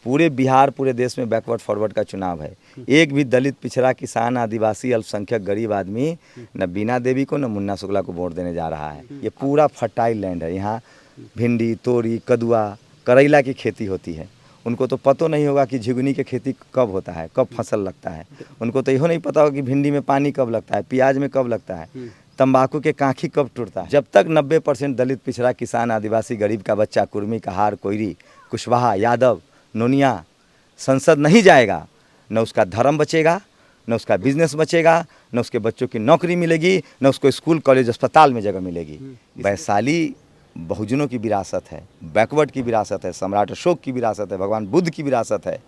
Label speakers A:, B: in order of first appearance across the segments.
A: पूरे बिहार पूरे देश में बैकवर्ड फॉरवर्ड का चुनाव है। एक भी दलित, पिछड़ा, किसान, आदिवासी, अल्पसंख्यक, गरीब आदमी न बीना देवी को न मुन्ना शुक्ला को वोट देने जा रहा है। ये पूरा फर्टाइल लैंड है। यहाँ भिंडी, तोरी, कदुआ, करेला की खेती होती है। उनको तो पता नहीं होगा कि झिगुनी की खेती कब होता है, कब फसल लगता है। उनको तो यहो नहीं पता होगा कि भिंडी में पानी कब लगता है, प्याज में कब लगता है, तंबाकू के कांखी कब टूटता है। जब तक 90% दलित, पिछड़ा, किसान, आदिवासी, गरीब का बच्चा, कुर्मी, कहार, कोयरी, कुशवाहा, यादव, नोनिया संसद नहीं जाएगा, न उसका धर्म बचेगा, न उसका बिजनेस बचेगा, न उसके बच्चों की नौकरी मिलेगी, न उसको स्कूल, कॉलेज, अस्पताल में जगह मिलेगी। वैशाली बहुजनों की विरासत है, बैकवर्ड की विरासत है, सम्राट अशोक की विरासत है, भगवान बुद्ध की विरासत है।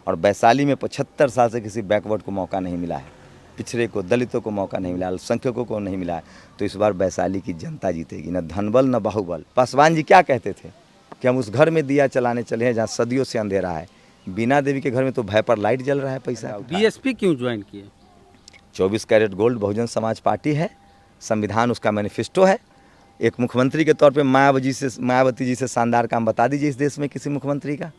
A: और वैशाली में 75 साल से किसी बैकवर्ड को मौका नहीं मिला है, पिछड़े को, दलितों को मौका नहीं मिला, अल्पसंख्यकों को नहीं मिला है। तो इस बार वैशाली की जनता जीतेगी, न धनबल न बाहुबल। पासवान जी क्या कहते थे कि हम उस घर में दिया चलाने चले हैं जहाँ सदियों से अंधेरा है। बीना देवी के घर में तो भय पर लाइट जल रहा है। पैसा
B: बीएसपी क्यों ज्वाइन किए?
A: 24 carat gold Bahujan Samaj party है, संविधान उसका मैनिफेस्टो है। एक मुख्यमंत्री के तौर पे मायावती जी से शानदार काम बता दीजिए इस देश में किसी मुख्यमंत्री का।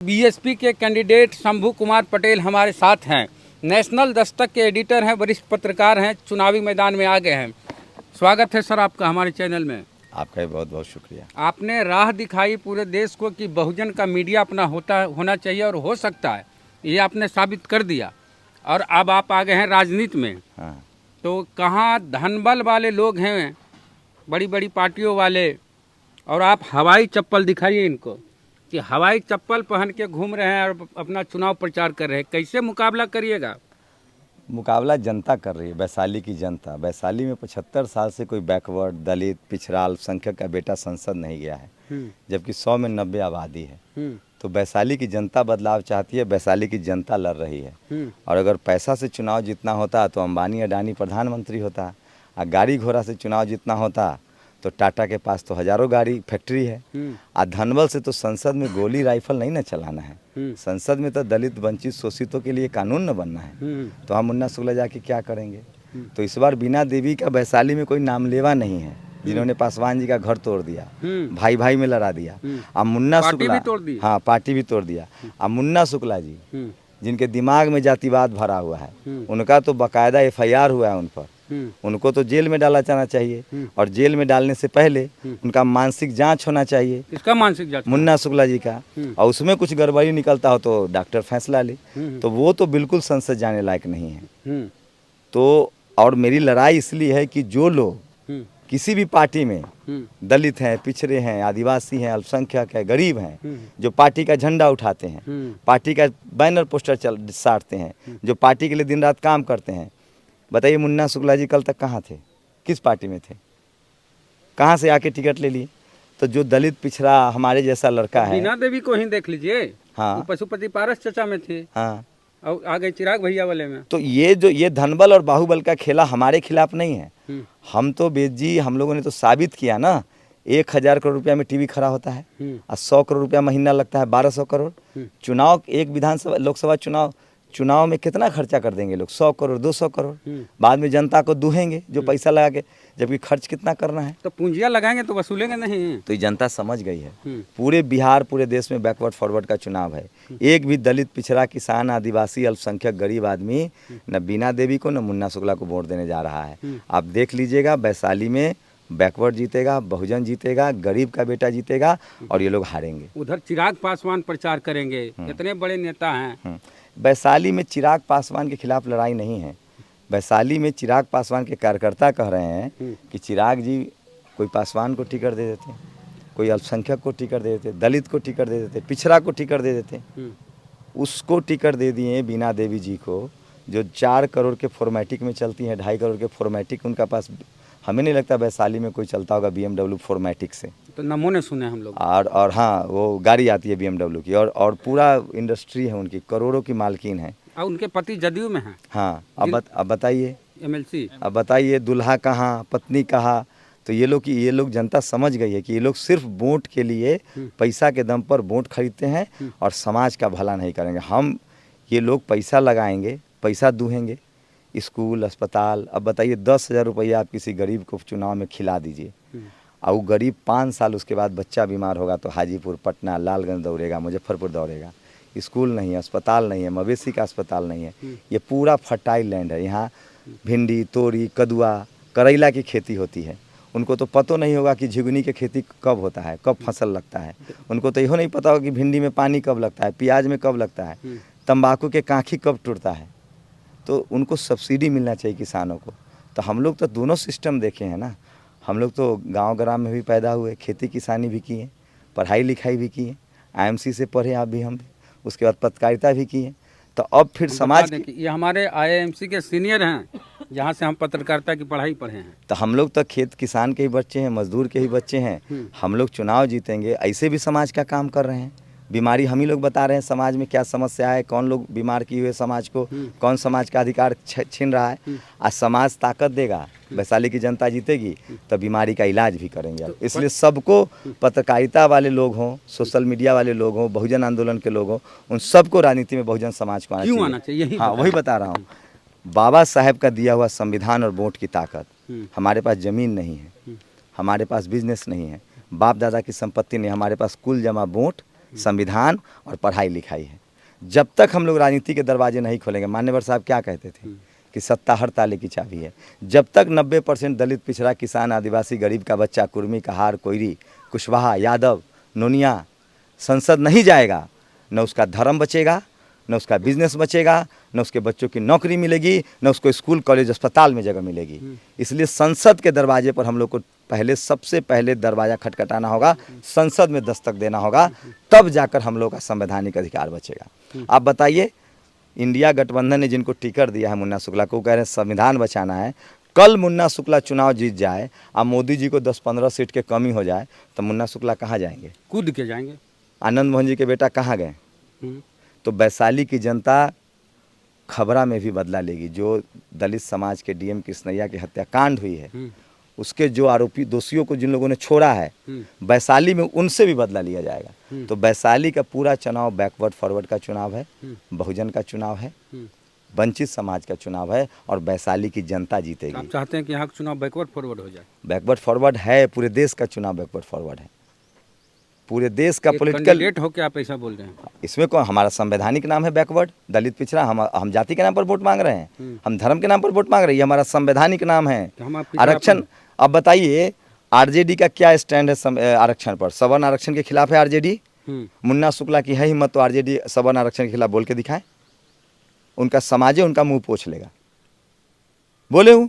B: बीएसपी के कैंडिडेट शंभू कुमार पटेल हमारे साथ हैं। नेशनल दस्तक के एडिटर हैं, वरिष्ठ पत्रकार हैं, चुनावी मैदान में आ गए हैं। स्वागत है सर आपका हमारे चैनल में।
A: आपका बहुत बहुत शुक्रिया।
B: आपने राह दिखाई पूरे देश को कि बहुजन का मीडिया अपना होना चाहिए और हो सकता है, ये आपने साबित कर दिया। और अब आप आ गए हैं राजनीति में।
A: हाँ।
B: तो कहाँ धनबल वाले लोग हैं, बड़ी बड़ी पार्टियों वाले, और आप हवाई चप्पल दिखाइए इनको कि हवाई चप्पल पहन के घूम रहे हैं और अपना चुनाव प्रचार कर रहे हैं। कैसे मुकाबला करिएगा?
A: मुकाबला जनता कर रही है, वैशाली की जनता। वैशाली में 75 साल से कोई बैकवर्ड, दलित, पिछड़ा, अल्पसंख्यक का बेटा संसद नहीं गया है, जबकि 100 में 90 आबादी है। तो वैशाली की जनता बदलाव चाहती है, वैशाली की जनता लड़ रही है। और अगर पैसा से चुनाव जीतना होता तो अंबानी अडानी प्रधानमंत्री होता, और गाड़ी घोड़ा से चुनाव जीतना होता तो टाटा के पास तो हजारों गाड़ी फैक्ट्री है। और धनबल से तो संसद में गोली राइफल नहीं न चलाना है, संसद में तो दलित, वंचित, शोषितों के लिए कानून न बनना है। तो हम मुन्ना शुक्ला जाके क्या करेंगे? तो इस बार बीना देवी का वैशाली में कोई नामलेवा नहीं है जिन्होंने पासवान जी का घर तोड़ दिया, भाई भाई में लड़ा दिया। अब मुन्ना शुक्ला, हाँ पार्टी भी तोड़ दिया। अब मुन्ना शुक्ला जी जिनके दिमाग में जातिवाद भरा हुआ है, उनका तो बाकायदा FIR हुआ है उन पर। उनको तो जेल में डाला जाना चाहिए, और जेल में डालने से पहले उनका मानसिक जांच होना चाहिए।
B: इसका मानसिक जांच? मुन्ना
A: शुक्ला जी का। और उसमें कुछ गड़बड़ी निकलता हो तो डॉक्टर फैसला ले। तो वो तो बिल्कुल संसद जाने लायक नहीं है। तो और मेरी लड़ाई इसलिए है कि जो लोग किसी भी पार्टी में दलित हैं, पिछड़े हैं, आदिवासी हैं, अल्पसंख्यक है, गरीब हैं, जो पार्टी का झंडा उठाते हैं, पार्टी का बैनर पोस्टर साटते हैं, जो पार्टी के लिए दिन रात काम करते हैं। बताइए मुन्ना शुक्ला जी कल तक कहाँ थे, किस पार्टी में थे, कहाँ से आके टिकट ले लिए? तो जो दलित, पिछड़ा हमारे जैसा लड़का है,
B: बीना देवी को ही देख लीजिए।
A: हाँ,
B: पशुपति पारस चचा में थे,
A: हाँ,
B: और आ गए चिराग भैया वाले में।
A: तो ये धनबल और बाहुबल का खेला हमारे खिलाफ नहीं है। हम तो बेद जी, हम लोगों ने तो साबित किया ना। 1000 करोड़ रुपया में टीवी खड़ा होता है, और 100 करोड़ रुपया महीना लगता है, 1200 करोड़। चुनाव, एक विधानसभा लोकसभा चुनाव में कितना खर्चा कर देंगे लोग? 100 करोड़, 200 करोड़। बाद में जनता को दुहेंगे जो पैसा लगा के, जबकि खर्च कितना करना है।
B: तो पूंजियां लगाएंगे तो वसूलेंगे नहीं। तो
A: ये जनता समझ गई है। पूरे बिहार पूरे देश में बैकवर्ड फॉरवर्ड का चुनाव है। एक भी दलित, पिछड़ा, किसान, आदिवासी, अल्पसंख्यक, गरीब आदमी न बीना देवी को न मुन्ना शुक्ला को वोट देने जा रहा है। आप देख लीजिएगा, वैशाली में बैकवर्ड जीतेगा, बहुजन जीतेगा, गरीब का बेटा जीतेगा, और ये लोग हारेंगे।
B: उधर चिराग पासवान प्रचार करेंगे, इतने बड़े नेता हैं।
A: वैशाली में चिराग पासवान के खिलाफ लड़ाई नहीं है। वैशाली में चिराग पासवान के कार्यकर्ता कह रहे हैं कि चिराग जी कोई पासवान को टिकट दे देते, कोई अल्पसंख्यक को टिकट दे देते, दलित को टिकट दे देते, पिछड़ा को टिकट दे देते। उसको टिकट दे दिए बीना देवी जी को, जो 4 करोड़ के फॉर्मेटिक में चलती हैं, 2.5 करोड़ के फॉर्मेटिक उनका पास। हमें नहीं लगता वैशाली में कोई चलता होगा BMW फॉर्मेटिक से।
B: तो नमूने सुने हम लोग।
A: और हाँ, वो गाड़ी आती है BMW की, और पूरा इंडस्ट्री है उनकी, करोड़ों की मालकिन है।
B: और उनके पति जदयू में हैं।
A: हाँ, अब बताइए
B: MLC।
A: अब बताइए दूल्हा कहाँ, पत्नी कहाँ? तो ये लोग जनता समझ गई है कि ये लोग सिर्फ वोट के लिए, पैसा के दम पर वोट खरीदते हैं और समाज का भला नहीं करेंगे। ये लोग पैसा लगाएंगे, पैसा दूहेंगे, स्कूल, अस्पताल। अब बताइए 10,000 रुपया आप किसी गरीब को चुनाव में खिला दीजिए, और वो गरीब 5 साल उसके बाद बच्चा बीमार होगा तो हाजीपुर, पटना, लालगंज दौड़ेगा, मुजफ्फरपुर दौड़ेगा। स्कूल नहीं है, अस्पताल नहीं है, मवेशी का अस्पताल नहीं है। ये पूरा फर्टाइल लैंड है। यहाँ भिंडी, तोरी, कदुआ, करेला की खेती होती है। उनको तो पता नहीं होगा कि झिगुनी की खेती कब होता है, कब फसल लगता है। उनको तो यह नहीं पता होगा कि भिंडी में पानी कब लगता है, प्याज में कब लगता है, तंबाकू के कांखी कब टूटता है। तो उनको सब्सिडी मिलना चाहिए किसानों को। तो हम लोग तो दोनों सिस्टम देखे हैं ना। हम लोग तो गांव ग्राम में भी पैदा हुए, खेती किसानी भी किए, पढ़ाई लिखाई भी किए, IMC से पढ़े आप भी, हम भी, उसके बाद पत्रकारिता भी किए। तो अब फिर समाज
B: ये हमारे IIMC के सीनियर हैं, जहाँ से हम पत्रकारिता की पढ़ाई पढ़े हैं।
A: तो हम लोग तो खेत किसान के ही बच्चे हैं, मजदूर के ही बच्चे हैं। हम लोग चुनाव जीतेंगे, ऐसे भी समाज का काम कर रहे हैं। बीमारी हम ही लोग बता रहे हैं, समाज में क्या समस्या है, कौन लोग बीमार किए हुए समाज को, कौन समाज का अधिकार छीन रहा है। आज समाज ताकत देगा, वैशाली की जनता जीतेगी तो बीमारी का इलाज भी करेंगे। इसलिए सबको, पत्रकारिता वाले लोग हों, सोशल मीडिया वाले लोग हों, बहुजन आंदोलन के लोग हों, उन सबको राजनीति में बहुजन समाज को आना चाहिए। हाँ, वही बता रहा हूँ। बाबा साहेब का दिया हुआ संविधान और वोट की ताकत। हमारे पास ज़मीन नहीं है, हमारे पास बिजनेस नहीं है, बाप दादा की संपत्ति नहीं, हमारे पास कुल जमा वोट, संविधान और पढ़ाई लिखाई है। जब तक हम लोग राजनीति के दरवाजे नहीं खोलेंगे, मान्यवर साहब क्या कहते थे कि सत्ता हर ताले की चाबी है। जब तक 90% दलित, पिछड़ा, किसान, आदिवासी, गरीब का बच्चा, कुर्मी, कहार, कोयरी, कुशवाहा, यादव, नोनिया संसद नहीं जाएगा, न उसका धर्म बचेगा, न उसका बिजनेस बचेगा, न उसके बच्चों की नौकरी मिलेगी, न उसको स्कूल, कॉलेज, अस्पताल में जगह मिलेगी। इसलिए संसद के दरवाजे पर हम लोग को सबसे पहले दरवाज़ा खटखटाना होगा, संसद में दस्तक देना होगा, तब जाकर हम लोग का संवैधानिक अधिकार बचेगा। आप बताइए, इंडिया गठबंधन ने जिनको टिकट दिया है मुन्ना शुक्ला को, कह रहे हैं संविधान बचाना है। कल मुन्ना शुक्ला चुनाव जीत जाए और मोदी जी को 10-15 सीट के कमी हो जाए तो मुन्ना शुक्ला कहाँ जाएंगे?
B: कूद के जाएंगे।
A: आनंद मोहन जी के बेटा कहाँ गए? तो वैशाली की जनता खबरा में भी बदला लेगी। जो दलित समाज के DM कृष्णैया की हत्याकांड हुई है, उसके जो आरोपी, दोषियों को जिन लोगों ने छोड़ा है वैशाली में, उनसे भी बदला लिया जाएगा। तो वैशाली का पूरा चुनाव बैकवर्ड फॉरवर्ड का चुनाव है, बहुजन का चुनाव है, वंचित समाज का चुनाव है, और वैशाली की जनता जीतेगी।
B: आप चाहते हैं कि यहाँ का चुनाव बैकवर्ड फॉरवर्ड हो जाए?
A: बैकवर्ड फॉरवर्ड है, पूरे देश का चुनाव बैकवर्ड फॉरवर्ड है। पूरे देश का पॉलिटिकल
B: कैंडिडेट हो के आप ऐसा बोल रहे हैं?
A: इसमें कौन? हमारा संवैधानिक नाम है बैकवर्ड, दलित, पिछड़ा। हम जाति के नाम पर वोट मांग रहे हैं, हम धर्म के नाम पर वोट मांग रहे हैं, ये हमारा संवैधानिक नाम है आरक्षण। अब बताइए RJD का क्या स्टैंड है आरक्षण पर? सवर्ण आरक्षण के खिलाफ है RJD। मुन्ना शुक्ला की है हिम्मत तो RJD सवर्ण आरक्षण के खिलाफ बोल के दिखाए। उनका समाज है, उनका मुंह पोछ लेगा। बोले हूँ,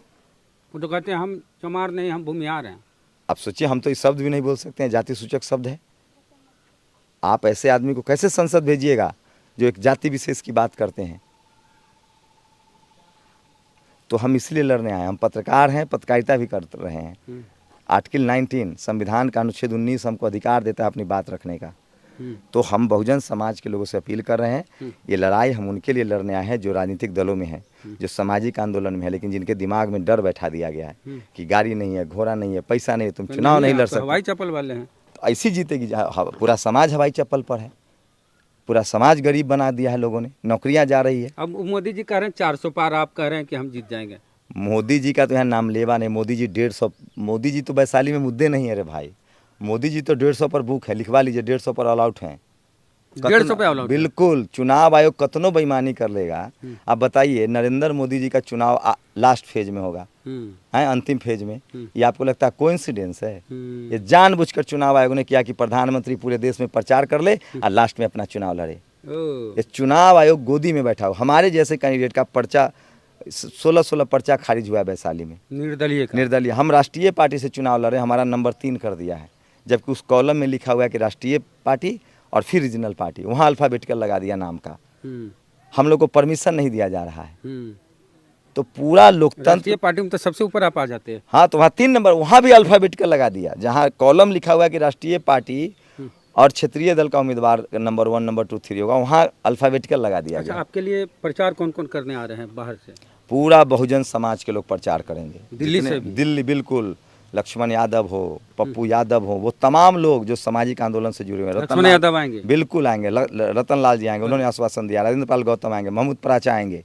B: वो तो कहते हैं हम चमार नहीं, हम भूमिहार हैं।
A: अब सोचिए, हम तो इस शब्द भी नहीं बोल सकते हैं, जाति सूचक शब्द है। आप ऐसे आदमी को कैसे संसद भेजिएगा जो एक जाति विशेष की बात करते हैं? तो हम इसलिए लड़ने आए, हम पत्रकार हैं, पत्रकारिता भी कर रहे हैं। आर्टिकल 19 संविधान का अनुच्छेद 19 हमको अधिकार देता है अपनी बात रखने का। तो हम बहुजन समाज के लोगों से अपील कर रहे हैं, ये लड़ाई हम उनके लिए लड़ने आए हैं जो राजनीतिक दलों में है, जो सामाजिक आंदोलन में है, लेकिन जिनके दिमाग में डर बैठा दिया गया है कि गाड़ी नहीं है, घोड़ा नहीं है, पैसा नहीं है, तुम चुनाव नहीं लड़ सकते।
B: हवाई चप्पल वाले हैं,
A: तो ऐसी जीतेगी। पूरा समाज हवाई चप्पल पर है, पूरा समाज गरीब बना दिया है लोगों ने, नौकरियां जा रही है।
B: अब मोदी जी कह रहे हैं 400 पार, आप कह रहे हैं कि हम जीत जाएंगे।
A: मोदी जी का तो यहाँ नाम लेवा नहीं। मोदी जी 150, मोदी जी तो वैशाली में मुद्दे नहीं है रे भाई। मोदी जी तो 150 पर बुक है, लिखवा लीजिए, 150 पर ऑल आउट है।
B: 150 पे ऑल आउट? बिल्कुल।
A: चुनाव आयोग कतनो बेईमानी कर लेगा। आप बताइए, नरेंद्र मोदी जी का चुनाव लास्ट फेज में होगा, है अंतिम फेज में। ये आपको लगता है कोइंसिडेंस है? ये जानबूझकर चुनाव आयोग ने किया कि प्रधानमंत्री पूरे देश में प्रचार कर ले और लास्ट में अपना चुनाव लड़े। ये चुनाव आयोग गोदी में बैठा हो। हमारे जैसे कैंडिडेट का पर्चा 16 पर्चा खारिज हुआ है वैशाली में, निर्दलीय। हम राष्ट्रीय पार्टी से चुनाव लड़े, हमारा नंबर 3 कर दिया है, जबकि उस कॉलम में लिखा हुआ है कि राष्ट्रीय पार्टी और फिर रीजनल पार्टी, वहाँ अल्फाबेटिकल लगा दिया नाम का। हम लोग को परमिशन नहीं दिया जा रहा है। तो पूरा लोकतंत्र
B: पार्टी में तो सबसे ऊपर आप आ जाते हैं।
A: हाँ, तो वहाँ 3 नंबर, वहाँ भी अल्फाबेटिकल लगा दिया। जहाँ कॉलम लिखा हुआ है कि राष्ट्रीय पार्टी और क्षेत्रीय दल का उम्मीदवार नंबर 1, नंबर 2, 3 होगा, वहाँ अल्फाबेटिकल लगा दिया गया।
B: आपके लिए प्रचार कौन कौन करने आ रहे हैं बाहर से?
A: पूरा बहुजन समाज के लोग प्रचार करेंगे,
B: दिल्ली से भी?
A: दिल्ली, बिल्कुल। लक्ष्मण यादव हो, पप्पू यादव हो, वो तमाम लोग जो सामाजिक आंदोलन से जुड़े हुए हैं।
B: लक्ष्मण यादव आएंगे?
A: बिल्कुल आएंगे। रतन लाल जी आएंगे, उन्होंने आश्वासन दिया। राजेंद्र पाल गौतम आएंगे, महमूद पराचा आएंगे,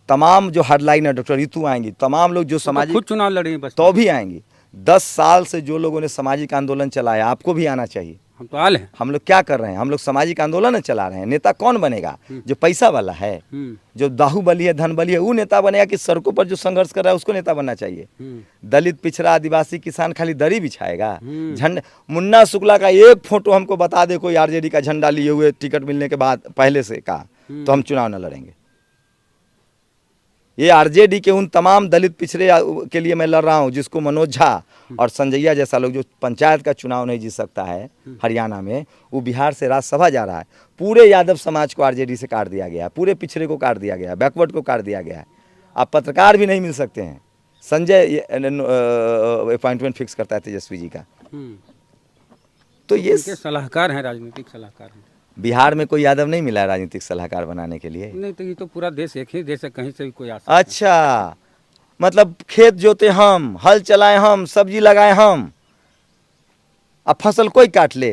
A: तमाम जो हेडलाइनर डॉक्टर रितु आएंगी, तमाम लोग जो सामाजिक
B: खुद चुनाव लड़ेंगे बस,
A: तो भी आएंगी। 10 साल से जो लोगों ने सामाजिक आंदोलन चलाया, आपको भी आना चाहिए।
B: हम तो आल हैं।
A: हम लोग क्या कर रहे हैं? हम लोग सामाजिक आंदोलन चला रहे हैं। नेता कौन बनेगा? जो पैसा वाला है, जो बाहुबली है, धनबली है, वो नेता बनेगा कि सड़कों पर जो संघर्ष कर रहा है उसको नेता बनना चाहिए? दलित, पिछड़ा, आदिवासी, किसान खाली दरी बिछाएगा? झंडा, मुन्ना शुक्ला का एक फोटो हमको बता दे कोई आरजेडी का झंडा लिए हुए टिकट मिलने के बाद पहले से का, तो हम चुनाव न लड़ेंगे। ये आरजेडी के उन तमाम दलित पिछड़े के लिए मैं लड़ रहा हूँ जिसको मनोज झा और संजैया जैसा लोग जो पंचायत का चुनाव नहीं जीत सकता है हरियाणा में, वो बिहार से राज्यसभा जा रहा है। पूरे यादव समाज को आरजेडी से काट दिया गया है, पूरे पिछड़े को काट दिया गया है, बैकवर्ड को काट दिया गया है। आप पत्रकार भी नहीं मिल सकते हैं। संजय अपॉइंटमेंट फिक्स करता है तेजस्वी जी का। तो ये
B: सलाहकार हैं, राजनीतिक सलाहकार हैं।
A: बिहार में कोई यादव नहीं मिला है राजनीतिक सलाहकार बनाने के लिए?
B: नहीं, तो ये तो पूरा देश एक ही देश है, कहीं से भी कोई आ सकता।
A: अच्छा, मतलब खेत जोते हम, हल चलाए हम, सब्जी लगाए हम, अब फसल कोई काट ले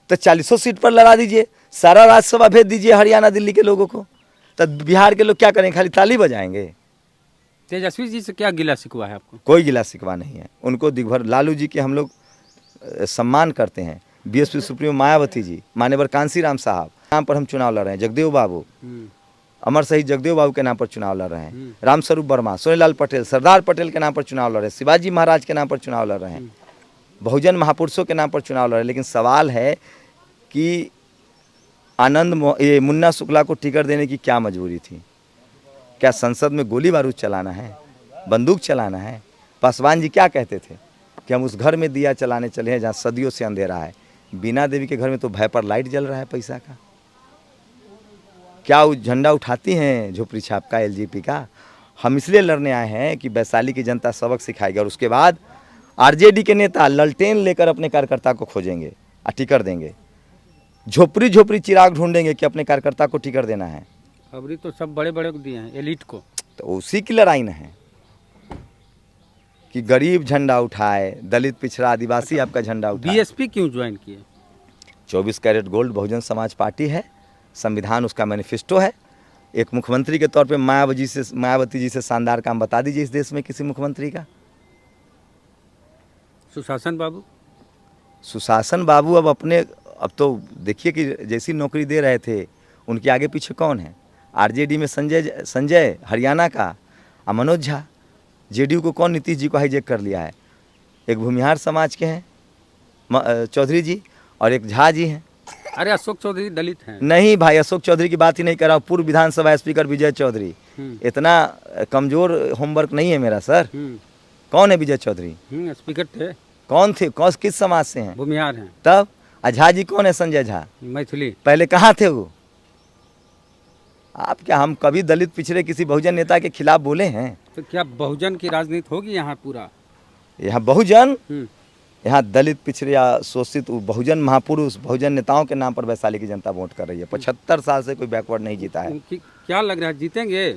A: तो 40 सीट पर लड़ा दीजिए, सारा राज्यसभा भेज दीजिए हरियाणा दिल्ली के लोगों को, तब बिहार के लोग क्या करेंगे? खाली ताली बजाएंगे।
B: तेजस्वी जी से क्या गिला शिकवा है आपको?
A: कोई गिला शिकवा नहीं है उनको। दिग्भर लालू जी के हम लोग सम्मान करते हैं। बीएसपी सुप्रीमो मायावती जी, मान्यवर कांसीराम साहब नाम पर हम चुनाव लड़ रहे हैं। जगदेव बाबू, अमर शहीद जगदेव बाबू के नाम पर चुनाव लड़ रहे हैं। रामस्वरूप वर्मा, सोनीलाल पटेल, सरदार पटेल के नाम पर चुनाव लड़ रहे हैं। शिवाजी महाराज के नाम पर चुनाव लड़ रहे हैं। बहुजन महापुरुषों के नाम पर चुनाव लड़ रहे हैं। लेकिन सवाल है कि ये मुन्ना शुक्ला को टिकट देने की क्या मजबूरी थी? क्या संसद में गोली बारूद चलाना है, बंदूक चलाना है? पासवान जी क्या कहते थे कि हम उस घर में दिया चलाने चले हैं जहाँ सदियों से अंधेरा है। बीना देवी के घर में तो भय पर लाइट जल रहा है पैसा का। क्या वो झंडा उठाती हैं झोपड़ी छाप का, एलजेपी का? हम इसलिए लड़ने आए हैं कि वैशाली की जनता सबक सिखाएगी और उसके बाद आरजेडी के नेता ललटेन लेकर अपने कार्यकर्ता को खोजेंगे और टिकट देंगे। झोपड़ी झोपड़ी चिराग ढूंढेंगे कि अपने कार्यकर्ता को टिकट देना है।
B: खबरी तो सब बड़े बड़े को दिए हैं, एलिट को।
A: तो उसी की लड़ाई न है कि गरीब झंडा उठाए, दलित, पिछड़ा, आदिवासी आपका झंडा उठाए।
B: बीएसपी क्यों ज्वाइन किए?
A: 24 carat gold Bahujan Samaj party है, संविधान उसका मैनिफेस्टो है। एक मुख्यमंत्री के तौर पे मायावती जी से शानदार काम बता दीजिए इस देश में किसी मुख्यमंत्री का।
B: सुशासन बाबू,
A: सुशासन बाबू अब तो देखिए कि जैसी नौकरी दे रहे थे उनके आगे पीछे कौन है? आरजेडी में संजय हरियाणा का, मनोज झा। जेडीयू को कौन नीतीश जी को हाईजेक कर लिया है? एक भूमिहार समाज के हैं चौधरी जी और एक झा जी हैं।
B: अरे अशोक चौधरी दलित हैं। नहीं
A: भाई, अशोक चौधरी की बात ही नहीं कर रहा हूँ। पूर्व विधानसभा स्पीकर विजय चौधरी। इतना कमजोर होमवर्क नहीं है मेरा सर। कौन है विजय चौधरी?
B: स्पीकर थे।
A: कौन थे? किस समाज से हैं?
B: भूमिहार हैं।
A: तब झा जी कौन है? संजय झा
B: मैथिली।
A: पहले कहाँ थे वो? आप क्या, हम कभी दलित पिछड़े किसी बहुजन नेता के खिलाफ बोले हैं?
B: तो क्या बहुजन की राजनीति होगी यहाँ? पूरा
A: यहाँ बहुजन, यहाँ दलित, पिछड़े या शोषित बहुजन महापुरुष, बहुजन नेताओं के नाम पर वैशाली की जनता वोट कर रही है। 75 साल से कोई बैकवर्ड नहीं जीता है।
B: क्या लग रहा है जीतेंगे?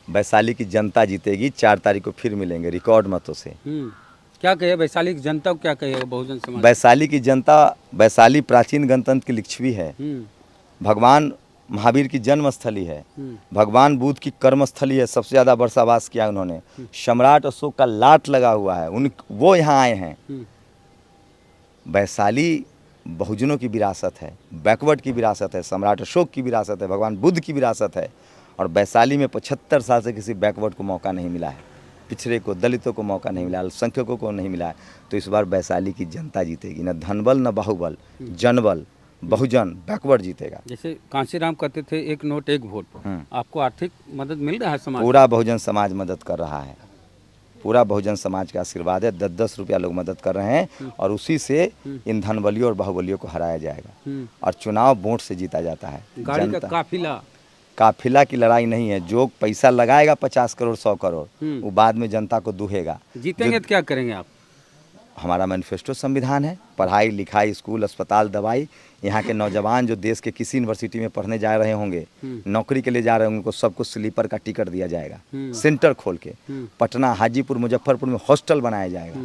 A: वैशाली की जनता जीतेगी। 4 तारीख को फिर मिलेंगे रिकॉर्ड मतों से।
B: क्या कहे वैशाली की जनता को? क्या कहे बहुजन समाज?
A: वैशाली की जनता, वैशाली प्राचीन गणतंत्र की लिच्छवी है। भगवान महावीर की जन्मस्थली है। भगवान बुद्ध की कर्मस्थली है। सबसे ज़्यादा वर्षावास किया उन्होंने। सम्राट अशोक का लाट लगा हुआ है, वो यहाँ आए हैं। वैशाली बहुजनों की विरासत है, बैकवर्ड की विरासत है, सम्राट अशोक की विरासत है, भगवान बुद्ध की विरासत है। और वैशाली में 75 साल से किसी बैकवर्ड को मौका नहीं मिला है, पिछड़े को, दलितों को मौका नहीं मिला, अल्पसंख्यकों को नहीं मिला है। तो इस बार वैशाली की जनता जीतेगी। न धनबल न बाहुबल, जनबल, बहुजन, बैकवर्ड जीतेगा।
B: जैसे कांसीराम कहते थे, एक नोट एक वोट। आपको आर्थिक मदद मिल रहा है समाज?
A: पूरा बहुजन समाज मदद कर रहा है। पूरा बहुजन समाज का आशीर्वाद है। 10-10 रुपया लोग मदद कर रहे हैं और उसी से इन धनबलियों और बाहुबलियों को हराया जाएगा। और चुनाव वोट से जीता जाता है।
B: गाड़ी का
A: काफिला की लड़ाई नहीं है। जो पैसा लगाएगा 50 करोड़ 100 करोड़, वो बाद में जनता को दुहेगा।
B: जीतेंगे तो क्या करेंगे आप?
A: हमारा मैनिफेस्टो संविधान है। पढ़ाई लिखाई, स्कूल, अस्पताल, दवाई। यहाँ के नौजवान जो देश के किसी यूनिवर्सिटी में पढ़ने जा रहे होंगे, नौकरी के लिए जा रहे होंगे, उनको सबको स्लीपर का टिकट दिया जाएगा। सेंटर खोल के पटना, हाजीपुर, मुजफ्फरपुर में हॉस्टल बनाया जाएगा।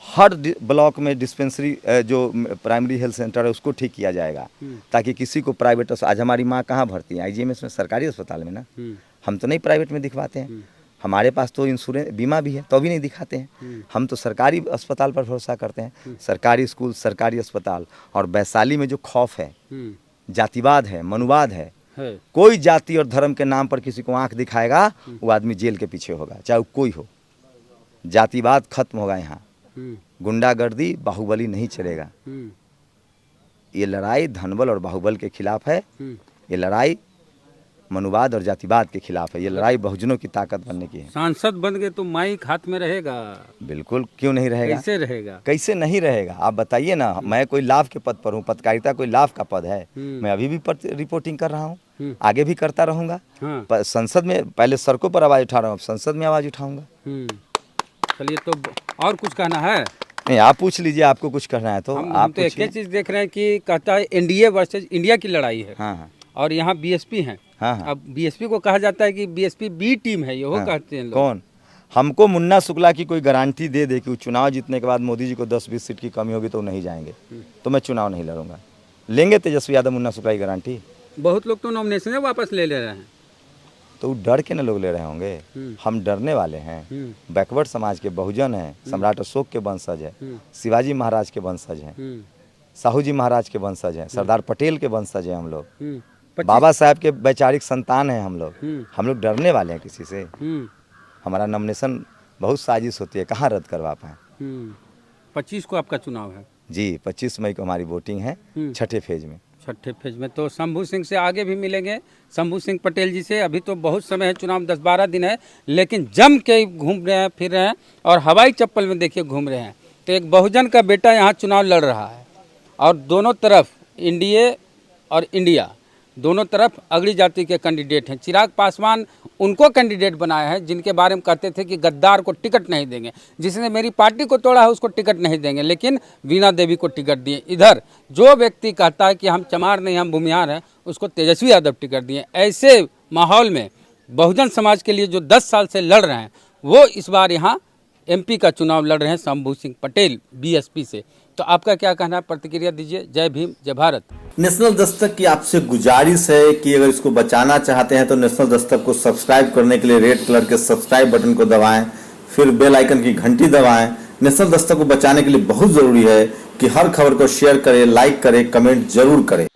A: हर ब्लॉक में डिस्पेंसरी, जो प्राइमरी हेल्थ सेंटर है, उसको ठीक किया जाएगा ताकि किसी को प्राइवेट। आज हमारी माँ कहाँ भर्ती है? IGMS में, सरकारी अस्पताल में ना। हम तो नहीं प्राइवेट में दिखवाते हैं। हमारे पास तो इंश्योरेंस बीमा भी है तो भी नहीं दिखाते हैं। हम तो सरकारी अस्पताल पर भरोसा करते हैं, सरकारी स्कूल, सरकारी अस्पताल। और वैशाली में जो खौफ है, जातिवाद है, मनुवाद है, कोई जाति और धर्म के नाम पर किसी को आंख दिखाएगा वो आदमी जेल के पीछे होगा, चाहे वो कोई हो। जातिवाद खत्म होगा यहाँ, गुंडागर्दी, बाहुबली नहीं चलेगा। ये लड़ाई धनबल और बाहुबल के खिलाफ है, ये लड़ाई मनुवाद और जातिवाद के खिलाफ है, ये लड़ाई बहुजनों की ताकत बनने की है।
B: सांसद बन गए तो माइक हाथ में रहेगा?
A: बिल्कुल, क्यों नहीं रहेगा?
B: कैसे रहेगा?
A: कैसे नहीं रहेगा, आप बताइए ना। मैं कोई लाभ के पद पर हूँ, पत्रकारिता कोई लाभ का पद है। मैं अभी भी रिपोर्टिंग कर रहा हूँ, आगे भी करता रहूँगा।
B: हाँ।
A: संसद में पहले सड़कों पर आवाज़ उठा रहा हूँ, संसद में आवाज़ उठाऊंगा।
B: चलिए, तो और कुछ कहना है?
A: नहीं, आप पूछ लीजिए, आपको कुछ करना है तो
B: हम तो एक ही चीज़ देख रहे हैं कि कहता है एनडीए वर्सेज इंडिया की लड़ाई है।
A: हाँ हाँ
B: और यहाँ बीएसपी है।
A: हाँ हाँ।
B: अब बीएसपी को कहा जाता है कि बीएसपी बी टीम है, ये वो कहते हैं लोग।
A: कौन? हमको मुन्ना शुक्ला की कोई गारंटी दे दे कि वो चुनाव जीतने के बाद मोदी जी को 10-20 सीट की कमी होगी तो वो नहीं जाएंगे, तो मैं चुनाव नहीं लड़ूंगा। लेंगे तेजस्वी यादव मुन्ना शुक्ला की गारंटी?
B: बहुत लोग तो नॉमिनेशन वापस ले रहे हैं।
A: तो वो डर के न लोग ले रहे होंगे, हम डरने वाले हैं। बैकवर्ड समाज के बहुजन हैं, सम्राट अशोक के वंशज है, शिवाजी महाराज के वंशज हैं, साहू जी महाराज के वंशज हैं, सरदार पटेल के वंशज हैं हम लोग, बाबा साहब के वैचारिक संतान हैं हम लोग डरने वाले हैं किसी से? हमारा नॉमिनेशन बहुत साजिश होती है, कहाँ रद्द करवा पाए।
B: 25 को आपका चुनाव है
A: जी, 25 मई को हमारी वोटिंग है, छठे फेज में।
B: छठे फेज में तो शंभू सिंह से आगे भी मिलेंगे, शंभू सिंह पटेल जी से। अभी तो बहुत समय है, चुनाव 10-12 दिन है, लेकिन जम के घूम रहे हैं, फिर रहे हैं और हवाई चप्पल में देखिए घूम रहे हैं। तो एक बहुजन का बेटा यहाँ चुनाव लड़ रहा है और दोनों तरफ एनडीए और इंडिया दोनों तरफ अगड़ी जाति के कैंडिडेट हैं। चिराग पासवान उनको कैंडिडेट बनाया है जिनके बारे में कहते थे कि गद्दार को टिकट नहीं देंगे, जिसने मेरी पार्टी को तोड़ा है उसको टिकट नहीं देंगे, लेकिन वीणा देवी को टिकट दिए। इधर जो व्यक्ति कहता है कि हम चमार नहीं, हम भूमिहार हैं, उसको तेजस्वी यादव टिकट दिए। ऐसे माहौल में बहुजन समाज के लिए जो 10 साल से लड़ रहे हैं वो इस बार यहाँ एमपी का चुनाव लड़ रहे हैं शंभू सिंह पटेल बीएसपी से। तो आपका क्या कहना है, प्रतिक्रिया दीजिए। जय भीम, जय भारत।
C: नेशनल दस्तक की आपसे गुजारिश है कि अगर इसको बचाना चाहते हैं तो नेशनल दस्तक को सब्सक्राइब करने के लिए रेड कलर के सब्सक्राइब बटन को दबाएं, फिर बेल आइकन की घंटी दबाएं। नेशनल दस्तक को बचाने के लिए बहुत जरूरी है कि हर खबर को शेयर करें, लाइक करें, कमेंट जरूर करें।